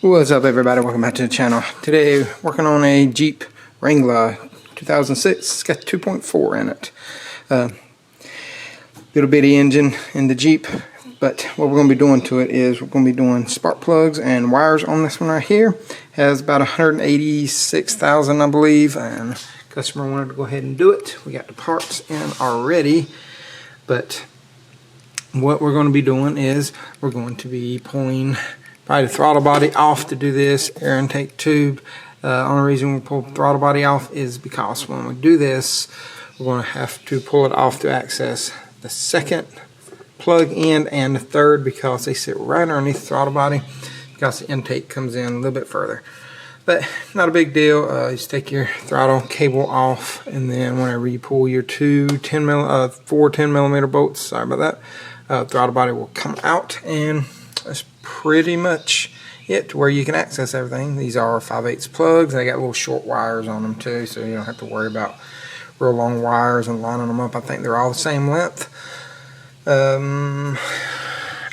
What's up, everybody? Welcome back to the channel. Today working on a Jeep Wrangler 2006. It's got 2.4 in it. Little bitty engine in the Jeep, but what we're going to be doing to it is we're going to be doing spark plugs and wires on this one right here. Has about 186,000, I believe, and customer wanted to go ahead and do it. We got the parts in already, but what we're going to be doing is we're going to be pulling probably the throttle body off to do this air intake tube. Only reason we pull the throttle body off is because when we do this, we're going to have to pull it off to access the second plug in and the third, because they sit right underneath the throttle body, because the intake comes in a little bit further. But not a big deal. You just take your throttle cable off, and then whenever you pull your four 10mm bolts, sorry about that, throttle body will come out, and that's pretty much it to where you can access everything. These are 5/8 plugs. They got little short wires on them too, so you don't have to worry about real long wires and lining them up. I think they're all the same length.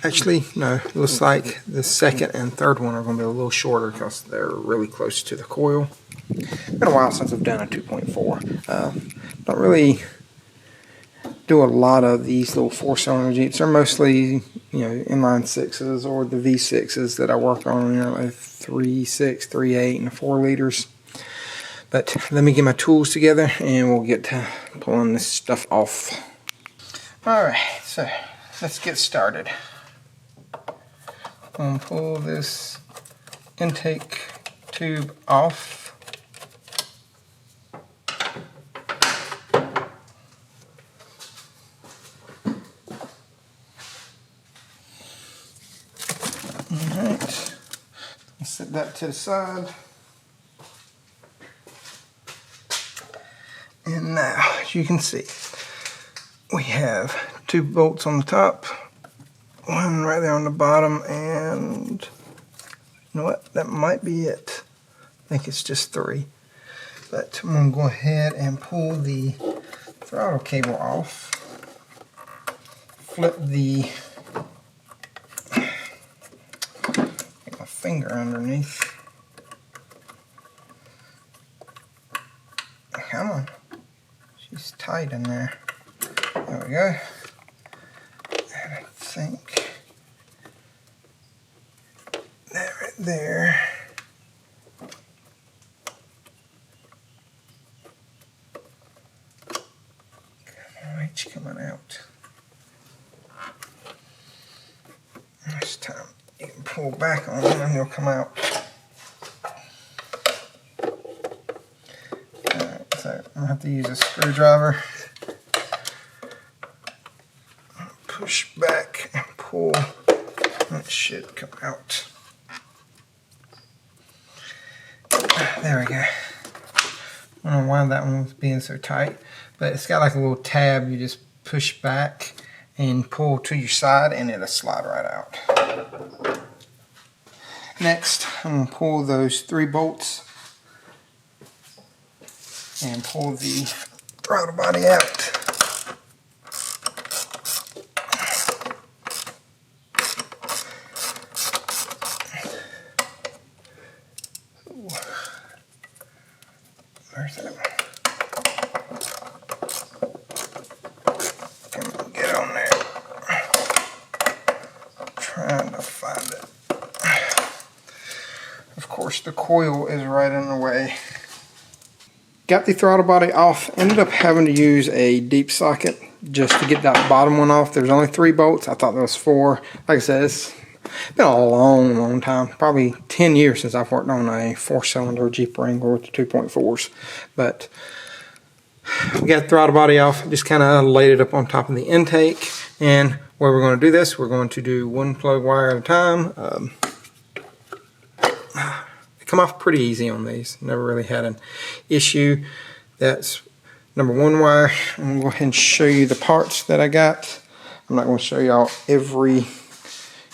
Actually, no, it looks like the second and third one are going to be a little shorter because they're really close to the coil. It's been a while since I've done a 2.4. Don't really do a lot of these little 4-cylinder Jeeps. They're mostly, inline 6s or the V6s that I work on, like 3.6, 3.8, and the 4 liters. But let me get my tools together and we'll get to pulling this stuff off. Alright, so let's get started. I'm going to pull this intake tube off. Alright, set that to the side. And now, as you can see, we have 2 bolts on the top, one right there on the bottom, and you know what? That might be it. I think it's just 3. But I'm going to go ahead and pull the throttle cable off, flip the finger underneath. Come on. She's tight in there. There we go. And I think that right there. It's coming out. This time you can pull back on it and it'll come out. Alright, so I'm going to have to use a screwdriver. Push back and pull. It should come out. There we go. I don't know why that one was being so tight, but it's got like a little tab. You just push back and pull to your side and it'll slide right out. Next, I'm going to pull those 3 bolts and pull the throttle body out. Where's that one? Come on, get on there. I'm trying to find it. Of course, the coil is right in the way. Got the throttle body off. Ended up having to use a deep socket just to get that bottom one off. There's only 3 bolts. I thought there was 4. Like I said, it's been a long time. Probably 10 years since I've worked on a 4-cylinder Jeep Wrangler with the 2.4s. But we got the throttle body off. Just kind of laid it up on top of the intake. And where we're going to do this, we're going to do 1 plug wire at a time. They come off pretty easy on these. Never really had an issue. That's number 1 wire. I'm going to go ahead and show you the parts that I got. I'm not going to show y'all every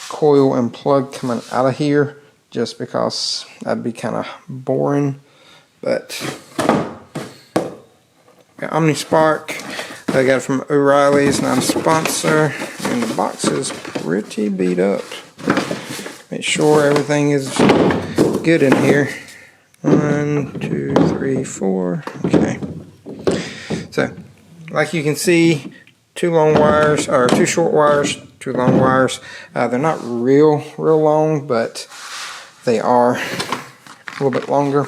coil and plug coming out of here, just because that'd be kind of boring. But got OmniSpark. I got it from O'Reilly's, not a sponsor, and the box is pretty beat up. Make sure everything is good in here. 1, 2, 3, 4. Okay. So, like you can see, 2 long wires, or 2 short wires, 2 long wires. They're not real long, but they are a little bit longer.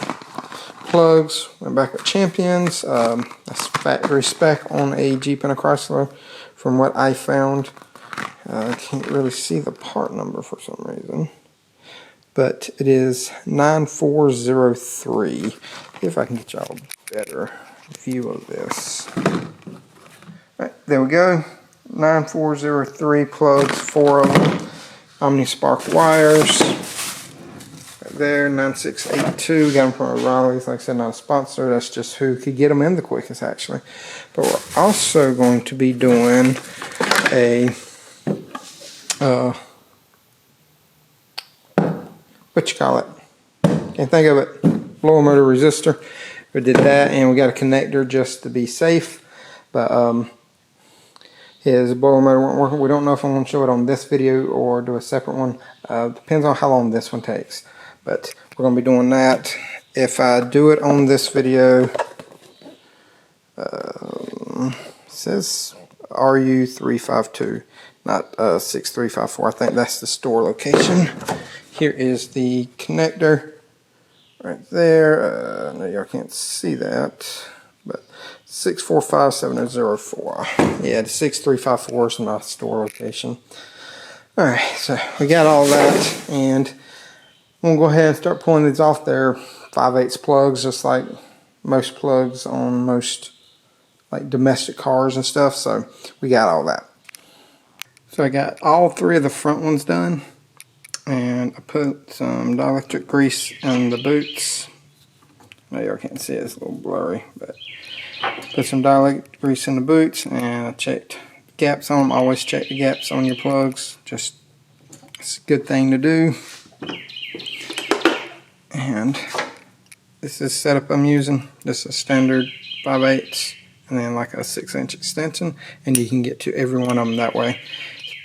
Plugs, went back at Champions. That's factory spec on a Jeep and a Chrysler from what I found. I can't really see the part number for some reason, but it is 9403. See if I can get y'all a better view of this. Alright, there we go. 9403 plugs, 4 of them. Omni-Spark wires. Right there, 9682. Got them from O'Reilly's. Like I said, not a sponsor. That's just who could get them in the quickest, actually. But we're also going to be doing a what you call it? Can't think of it. Blower motor resistor. We did that, and we got a connector just to be safe. But his blower motor weren't working. We don't know if I'm going to show it on this video or do a separate one. Depends on how long this one takes. But we're going to be doing that. If I do it on this video, it says RU352, not 6354. I think that's the store location. Here is the connector right there. I know y'all can't see that, but 6457004. Yeah, the 6354 is my store location. Alright, so we got all that, and I'm going to go ahead and start pulling these off. They're 5/8 plugs, just like most plugs on most like domestic cars and stuff, so we got all that. So I got all 3 of the front ones done, and I put some dielectric grease in the boots. I know y'all can't see it, it's a little blurry, but put some dielectric grease in the boots, and I checked the gaps on them. Always check the gaps on your plugs, just it's a good thing to do. And this is the setup I'm using. This is a standard 5/8 and then like a 6-inch extension, and you can get to every one of them that way.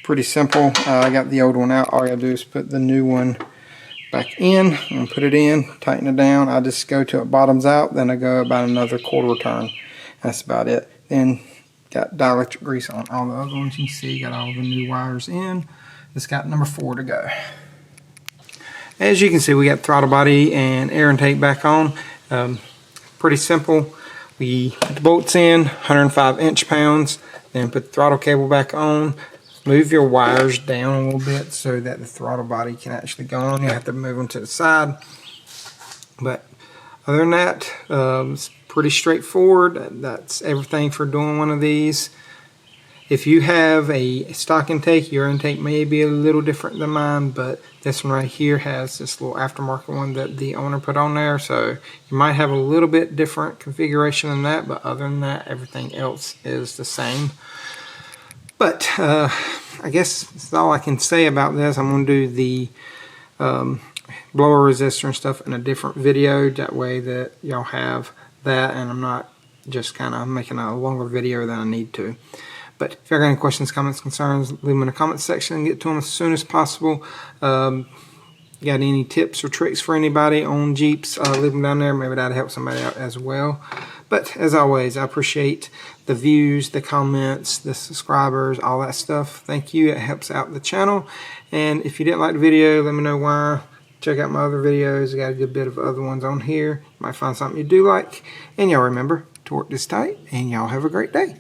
Pretty simple. I got the old one out. All I gotta do is put the new one back in and put it in, tighten it down. I just go till it bottoms out, then I go about another quarter turn. That's about it. Then got dielectric grease on all the other ones. You can see got all the new wires in. It's got number 4 to go. As you can see, we got throttle body and air intake back on. Pretty simple. We put the bolts in, 105 inch-pounds, then put the throttle cable back on. Move your wires down a little bit so that the throttle body can actually go on. You have to move them to the side. But other than that, it's pretty straightforward. That's everything for doing one of these. If you have a stock intake, your intake may be a little different than mine, but this one right here has this little aftermarket one that the owner put on there. So you might have a little bit different configuration than that, but other than that, everything else is the same. But I guess that's all I can say about this. I'm going to do the blower resistor and stuff in a different video. That way that y'all have that, and I'm not just kind of making a longer video than I need to. But if you got any questions, comments, concerns, leave them in the comments section and get to them as soon as possible. Got any tips or tricks for anybody on Jeeps, leave them down there. Maybe that'll help somebody out as well. But as always, I appreciate the views, the comments, the subscribers, all that stuff. Thank you. It helps out the channel. And if you didn't like the video, let me know why. Check out my other videos. I got a good bit of other ones on here. You might find something you do like. And y'all remember, torque this tight, and y'all have a great day.